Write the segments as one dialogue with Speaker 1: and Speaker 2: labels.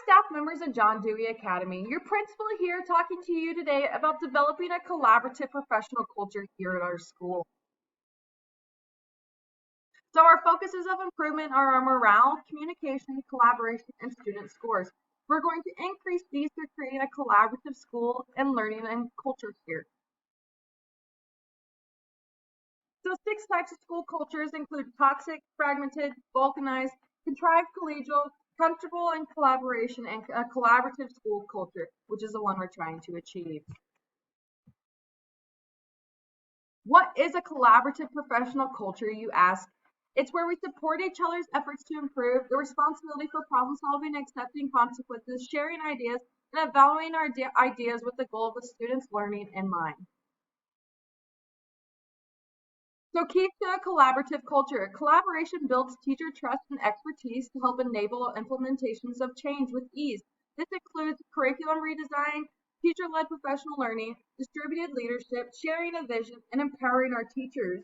Speaker 1: staff members at John Dewey Academy. Your principal here talking to you today about developing a collaborative professional culture here at our school. So our focuses of improvement are our morale, communication, collaboration, and student scores. We're going to increase these through creating a collaborative school and learning and culture here. So 6 types of school cultures include toxic, fragmented, vulcanized, contrived collegial, comfortable and collaboration, and a collaborative school culture, which is the one we're trying to achieve. What is a collaborative professional culture, you ask? It's where we support each other's efforts to improve, the responsibility for problem solving, accepting consequences, sharing ideas, and evaluating our ideas with the goal of the student's learning in mind. So keys to a collaborative culture. Collaboration builds teacher trust and expertise to help enable implementations of change with ease. This includes curriculum redesign, teacher-led professional learning, distributed leadership, sharing a vision, and empowering our teachers.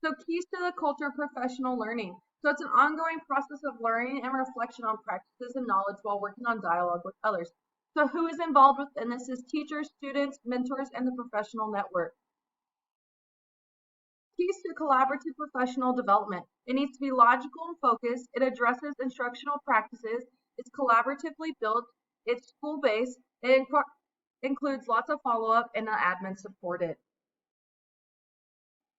Speaker 1: So keys to the culture of professional learning. So it's an ongoing process of learning and reflection on practices and knowledge while working on dialogue with others. So who is involved within this is teachers, students, mentors, and the professional network. Keys to collaborative professional development. It needs to be logical and focused. It addresses instructional practices. It's collaboratively built. It's school-based. It includes lots of follow-up and admin supported.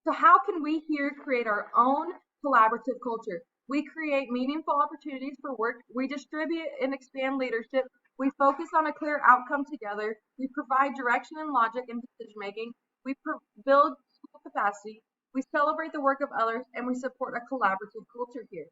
Speaker 1: So how can we here create our own collaborative culture? We create meaningful opportunities for work. We distribute and expand leadership. We focus on a clear outcome together. We provide direction and logic in decision making. We build school capacity. We celebrate the work of others, and we support a collaborative culture here.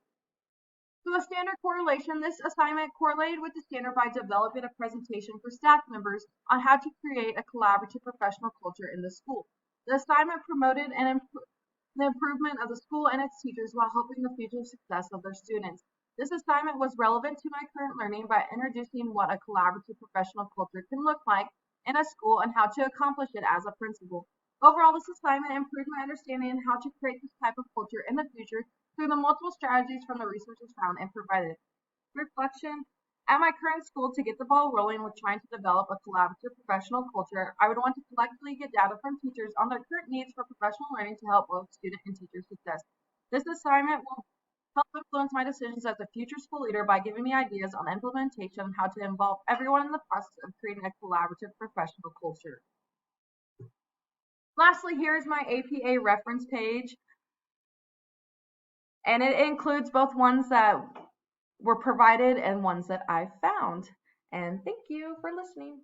Speaker 1: So the standard correlation, this assignment correlated with the standard by developing a presentation for staff members on how to create a collaborative professional culture in the school. The assignment promoted the improvement of the school and its teachers while helping the future success of their students. This assignment was relevant to my current learning by introducing what a collaborative professional culture can look like in a school and how to accomplish it as a principal. Overall, this assignment improved my understanding on how to create this type of culture in the future through the multiple strategies from the resources found and provided. Reflection. At my current school, to get the ball rolling with trying to develop a collaborative professional culture, I would want to collectively get data from teachers on their current needs for professional learning to help both student and teacher success. This assignment will help influence my decisions as a future school leader by giving me ideas on implementation and how to involve everyone in the process of creating a collaborative professional culture. Lastly, here is my APA reference page, and it includes both ones that were provided and ones that I found. And thank you for listening.